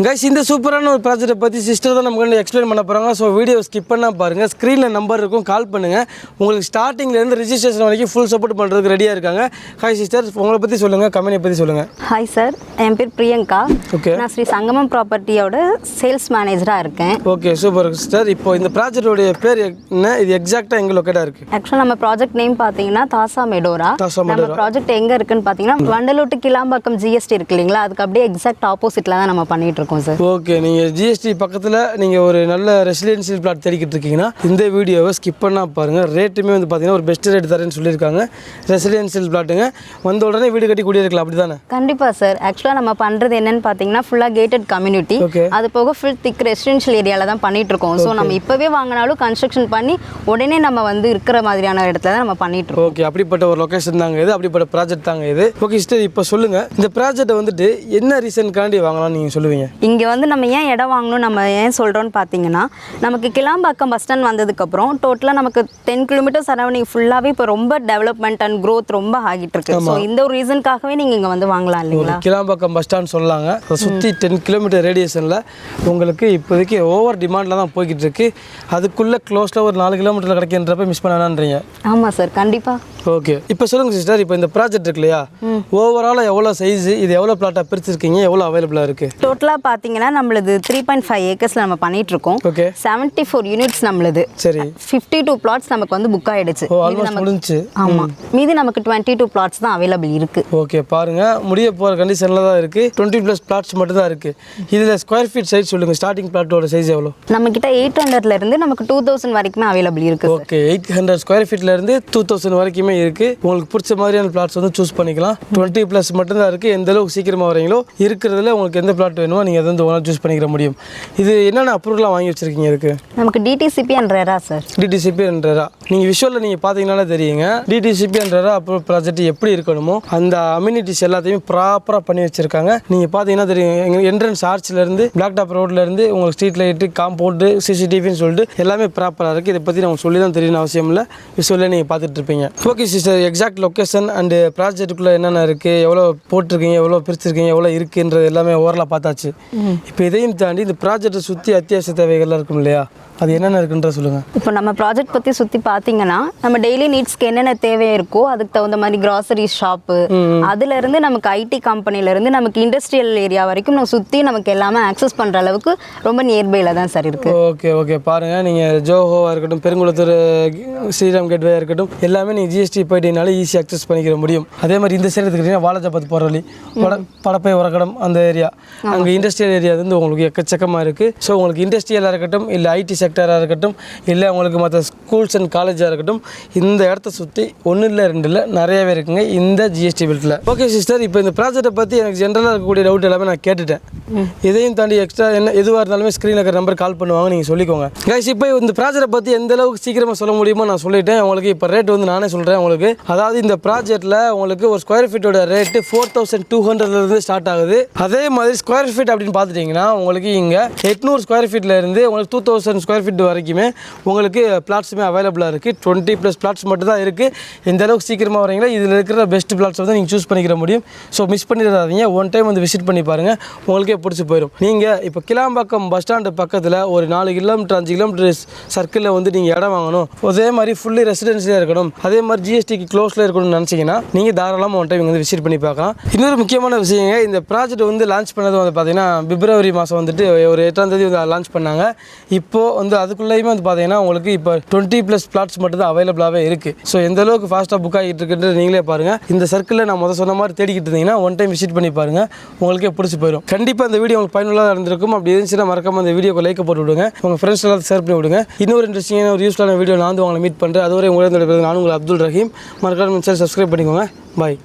Guys இந்த சூப்பரான ஒரு ப்ராஜெக்ட்டை பற்றி சிஸ்டர் தான் நமக்கு எக்ஸ்பிளைன் பண்ண போகிறாங்க. ஸோ வீடியோ ஸ்கிப் பண்ணால் பாருங்கள். ஸ்க்ரீனில் நம்பர் இருக்கும், கால் பண்ணுங்கள். உங்களுக்கு ஸ்டார்டிங்லேருந்து ரிஜிஸ்ட்ரேஷன் வரைக்கும் ஃபுல் சப்போர்ட் பண்ணுறதுக்கு ரெடியாக இருக்காங்க. ஹாய் சிஸ்டர், உங்களை பற்றி சொல்லுங்கள், கம்பெனியை பற்றி சொல்லுங்கள். ஹாய் சார், என் பேர் பிரியங்கா. ஓகே, நான் ஸ்ரீ சங்கமம் ப்ராப்பர்ட்டியோட சேல்ஸ் மேனேஜராக இருக்கேன். Okay super sister. இப்போ இந்த ப்ராஜெக்டோடைய பேர் என்ன, இது எக்ஸாக்டாக எங்கே லொக்கேட்டாக இருக்குது? ஆக்சுவலாக நம்ம ப்ராஜெக்ட் நேம் பார்த்தீங்கன்னா தாசா மெடோரா. நம்ம ப்ராஜெக்ட் எங்கே இருக்குன்னு பார்த்தீங்கன்னா வண்டலூர் டு கிளாம்பாக்கம் ஜிஎஸ்டி இருக்கு இல்லைங்களா, அதுக்கு அப்படியே எக்ஸாக்ட் ஆப்போசிட்டில் தான் நம்ம பண்ணிட்டு இருக்கோம் சார். ஓகே, நீங்கள் ஜிஎஸ்டி பக்கத்தில் நீங்கள் ஒரு நல்ல ரெசிடென்ஷியல் பிளாட் தேடிக்கிட்டு இருக்கீங்கன்னா இந்த வீடியோவை ஸ்கிப் பண்ணால் பாருங்கள். ரேட்டுமே வந்து பார்த்தீங்கன்னா ஒரு பெஸ்ட் ரேட் தரேன்னு சொல்லியிருக்காங்க. ரெசிடென்ஷியல் பிளாட்டுங்க, வந்த உடனே வீடு கட்டி குடியிருக்கலாம், அப்படி தானே? கண்டிப்பாக சார். ஆக்சுவலாக நம்ம பண்ணுறது என்னன்னு பார்த்தீங்கன்னா ஃபுல்லாக கேட்டட் கம்யூனிட்டி, அது போக ஃபுல் திக் ரெசிடென்ஷியல் ஏரியாவில் தான் பண்ணிட்டு இருக்கோம். ஸோ நம்ம இப்போவே வாங்கினாலும் கன்ஸ்ட்ரக்ஷன் பண்ணி உடனே நம்ம வந்து இருக்கிற மாதிரியான இடத்துல தான் நம்ம பண்ணிட்டு இருக்கோம். ஓகே, அப்படிப்பட்ட ஒரு லொக்கேஷன் தாங்க இது, அப்படிப்பட்ட ப்ராஜெக்ட் தாங்க இது. ஓகே சிஸ்டர், இப்போ சொல்லுங்கள், இந்த ப்ராஜெக்ட்டை வந்துட்டு என்ன ரீசனுக்காண்டி வாங்கலாம்னு நீங்கள் சொல்லுவீங்க? இங்கே வந்து நம்ம ஏன் இடம் வாங்கணும், நம்ம ஏன் சொல்கிறோன்னு பார்த்தீங்கன்னா, நமக்கு கிளாம்பாக்கம் பஸ் ஸ்டாண்ட் வந்ததுக்கப்புறம் டோட்டலாக நமக்கு 10 கிலோமீட்டர் சரௌண்டிங் ஃபுல்லாகவே இப்போ ரொம்ப டெவலப்மெண்ட் அண்ட் க்ரோத் ரொம்ப ஆகிட்டு இருக்கு. ஸோ இந்த ஒரு ரீசனுக்காகவே நீங்கள் இங்கே வந்து வாங்கலாம் இல்லைங்களா? கிளாம்பாக்கம் பஸ் ஸ்டாண்ட் சொல்லலாங்க, அதை சுற்றி 10 கிலோமீட்டர் ரேடியேஷனில் உங்களுக்கு இப்போதைக்கு ஓவர் டிமாண்டில் தான் போய்கிட்டு இருக்கு. அதுக்குள்ளே க்ளோஸில் ஒரு 4 கிலோமீட்டரில் கிடைக்கின்றப்ப மிஸ் பண்ணான்றீங்க. ஆமாம் சார், கண்டிப்பாக. ஓகே, இப்போ சொல்லுங்கள் சிஸ்டர், இப்போ இந்த ப்ராஜெக்ட் இருக்கு இல்லையா, ஓவராலாக எவ்வளோ சைஸு, இது எவ்வளோ பிளாட்டாக பிரிச்சிருக்கீங்க, எவ்வளோ அவைலபிளாக இருக்குது? டோட்டலாக பார்த்தீங்கன்னா நம்மளது 3.5 ஏக்கர்ஸில் நம்ம பண்ணிட்டு இருக்கோம். ஓகே, 74 யூனிட்ஸ் நம்மளது. சரி, 52 பிளாட்ஸ் நமக்கு வந்து புக் ஆகிடுச்சு. ஆமாம், மீதி நமக்கு 22 பிளாட்ஸ் தான் அவைலபிள் இருக்குது. ஓகே, பாருங்கள், முடிய போகிற கண்டிஷனில் தான் இருக்குது. 20+ பிளாட்ஸ் மட்டும் தான் இருக்குது. இதில் ஸ்கொயர் ஃபீட் சைஸ் சொல்லுங்கள், ஸ்டார்டிங் பிளாட்டோட சைஸ் எவ்வளோ? நம்மக்கிட்ட 800லேருந்து நமக்கு 2000 வரைக்குமே அவைலபிள் இருக்குது. ஓகே, 800 ஸ்கொயர் ஃபீட்லேருந்து 2000 வரைக்குமே இருக்குது. உங்களுக்கு பிடிச்ச மாதிரியான பிளாட்ஸ் வந்து சூஸ் பண்ணிக்கலாம். 20+ மட்டும்தான் இருக்குது. எந்த அளவுக்கு சீக்கிரமாக வரீங்களோ இருக்கிறதுல உங்களுக்கு எந்த பிளாட் வேணுமோ நீங்கள் அதை வந்து ஒன்றா சூஸ் பண்ணிக்கிற முடியும். இது என்னென்ன அப்ரூவலாக வாங்கி வச்சுருக்கீங்க? இதுக்கு நமக்கு DTCP and RERA sir. DTCP and RERA நீங்கள் விஷுவலில் நீங்கள் பார்த்தீங்கன்னாலே தெரியுங்க. DTCP and RERA approval project எப்படி இருக்கணுமோ அந்த அம்யூனிட்டிஸ் எல்லாத்தையுமே ப்ராப்பராக பண்ணி வச்சுருக்காங்க. நீங்கள் பார்த்தீங்கன்னா தெரியும், எங்கள் என்ட்ரன்ஸ் ஆர்ச்சிலேருந்து பிளாக் டாப் ரோட்லேருந்து உங்களுக்கு ஸ்ட்ரீட் லைட்டு, காம்பவுண்டு, சிசிடிவின்னு சொல்லிட்டு எல்லாமே ப்ராப்பராக இருக்குது. இதை பற்றி நம்ம சொல்லி தான் தெரியணும் அவசியம் இல்லை, விஷுவலில் நீங்கள் பார்த்துட்டு இருப்பீங்க. Okay sister, exact location and ப்ராஜெக்ட்டுக்குள்ளே என்னென்ன இருக்குது, எவ்வளோ போட்டிருக்கீங்க, எவ்வளோ பிரிச்சிருக்கீங்க, எவ்வளோ இருக்குன்றது எல்லாமே ஓவரலாக பார்த்தாச்சு. இப்போ இதையும் தாண்டி இந்த ப்ராஜெக்டை சுற்றி அத்தியாவசிய தேவைகள்லாம் இருக்கும் இல்லையா, அது என்னென்ன இருக்குன்ற சொல்லுங்கள். இப்போ நம்ம ப்ராஜெக்ட் பற்றி சுற்றி பார்த்தீங்கன்னா நம்ம டெய்லி நீட்ஸ்க்கு என்னென்ன தேவை இருக்கோ அதுக்கு தகுந்த மாதிரி கிராசரி ஷாப்பு, அதுலேருந்து நமக்கு ஐடி கம்பெனிலேருந்து நமக்கு இண்டஸ்ட்ரியல் ஏரியா வரைக்கும் நம்ம சுற்றி நமக்கு எல்லாமே ஆக்சஸ் பண்ணுற அளவுக்கு ரொம்ப நியர்பையில் தான் சார் இருக்குது. ஓகே ஓகே, பாருங்கள், நீங்கள் ஜோஹோவாக இருக்கட்டும், பெருங்குளத்தூர் ஸ்ரீராம் கேட்வேயாக இருக்கட்டும், எல்லாமே நீங்கள் ஜிஎஸ்டி போயிட்டீங்கனாலே ஈஸியாக ஆக்சஸ் பண்ணிக்கிற முடியும். அதே மாதிரி இந்த சைடு எடுத்துக்கிட்டிங்கன்னா வாலாஜாபாத் போகிற வழி, படப்பை உரக்கடம் அந்த ஏரியா, அங்கே இண்டஸ்ட்ரியல் ஏரியா வந்து உங்களுக்கு எக்கச்சக்கமாக இருக்குது. ஸோ உங்களுக்கு இண்டஸ்ட்ரியலாக இருக்கட்டும், இல்லை ஐடி செக்டராக இருக்கட்டும், இல்லை உங்களுக்கு மற்ற ஸ்கூல்ஸ் அண்ட் காலேஜாக இருக்கட்டும், இந்த இடத்த சுற்றி 1 இல்லை 2 இல்லை நிறையவே இருக்குங்க இந்த ஜிஎஸ்டி பில்ட்டில். ஓகே சிஸ்டர், இப்போ இந்த ப்ராஜெக்ட்டை பற்றி எனக்கு ஜென்ரலாக இருக்கக்கூடிய டவுட் எல்லாமே நான் கேட்டுட்டேன். இதையும் தாண்டி எக்ஸ்ட்ரா என்ன எதுவாக இருந்தாலுமே ஸ்க்ரீனில் இருக்கிற நம்பர் கால் பண்ணுவாங்க, நீங்கள் சொல்லிக்கோங்க. கைஸ், இப்போ இந்த ப்ராஜெக்ட்டை பற்றி எந்த அளவுக்கு சீக்கிரமாக சொல்ல முடியுமோ நான் சொல்லிட்டேன். உங்களுக்கு இப்போ ரேட் வந்து நானே சொல்கிறேன் உங்களுக்கு. அதாவது இந்த ப்ராஜெக்ட்டில் உங்களுக்கு ஒரு ஸ்கொயர் ஃபீட்டோட ரேட்டு 4200 ஸ்டார்ட் ஆகுது. அதே மாதிரி ஸ்கொயர் ஃபீட் அப்படின்னு பார்த்துட்டிங்கன்னா உங்களுக்கு இங்கே 800 ஸ்கொயர் ஃபீட்லேருந்து உங்களுக்கு 2000 ஸ்கொயர் ஃபீட் வரைக்குமே உங்களுக்கு பிளாட்ஸுமே அவைலபிளாக இருக்குது. 20+ பிளாட்ஸ் மட்டும் தான் இருக்குது. எந்த அளவுக்கு சீக்கிரமாக வரீங்களா, இதில் இருக்கிற பெஸ்ட் பிளாட்ஸ் வந்து நீங்கள் சூஸ் பண்ணிக்கிற முடியும். ஸோ மிஸ் பண்ணிடாதீங்க, ஒன் டைம் வந்து விசிட் பண்ணி பாருங்கள், உங்களுக்கே பிடிச்சி போயிடும். நீங்கள் இப்போ கிளாம்பாக்கம் பஸ் ஸ்டாண்டு பக்கத்தில் ஒரு 4 கிலோமீட்டர் 5 கிலோமீட்டர் சர்க்கிளில் வந்து நீங்கள் இடம் வாங்கணும், அதே மாதிரி ஃபுல்லி ரெசிடென்சியாக இருக்கணும், அதே மாதிரி ஜிஎஸ்டிக்கு க்ளோஸில் இருக்கணும்னு நினச்சிங்கன்னா நீங்கள் தாராளமாக ஒன் டைம் வந்து விசிட் பண்ணி பார்க்கலாம். இன்னொரு முக்கியமான விஷயங்க, இந்த ப்ராஜெக்ட் வந்து லான்ச் பண்ணது வந்து பார்த்தீங்கன்னா பிப்ரவரி மாதம் வந்துட்டு ஒரு 8ஆம் தேதி வந்து லான்ச் பண்ணாங்க. இப்போது வந்து அதுக்குள்ளேயுமே வந்து பார்த்தீங்கன்னா உங்களுக்கு இப்போ 20+ பிளாட்ஸ் மட்டும் தான் அவைலபிளாகவே இருக்குது. ஸோ எந்த அளவுக்கு ஃபாஸ்ட்டாக புக் ஆகிட்டு இருக்குன்றது நீங்களே பாருங்கள். இந்த சர்க்கிளில் நான் சொன்ன மாதிரி தேடிக்கிட்டு இருந்தீங்கன்னா ஒன் டைம் விசிட் பண்ணி பாருங்கள், உங்களுக்கே பிடிச்சி போயிடும். கண்டிப்பாக இந்த வீடியோ உங்களுக்கு பயனுள்ளதாக இருந்திருக்கும். அப்படி இருந்துச்சுன்னா மறக்காம அந்த வீடியோக்கு லைக் போட்டு விடுங்க, உங்கள் ஃப்ரெண்ட்ஸ் எல்லாம் ஷேர் பண்ணி விடுங்க. இன்னொரு இன்ட்ரெஸ்டிங்கான ஒரு யூஸ்ஃபுல்லான வீடியோ நான் வந்து உங்களை மீட் பண்ணுறேன். அதுவரை உங்களை நான் உங்கள் அப்துல் ரஹீம். மறக்காம சப்ஸ்கிரைப் பண்ணிக்கோங்க. பாய்.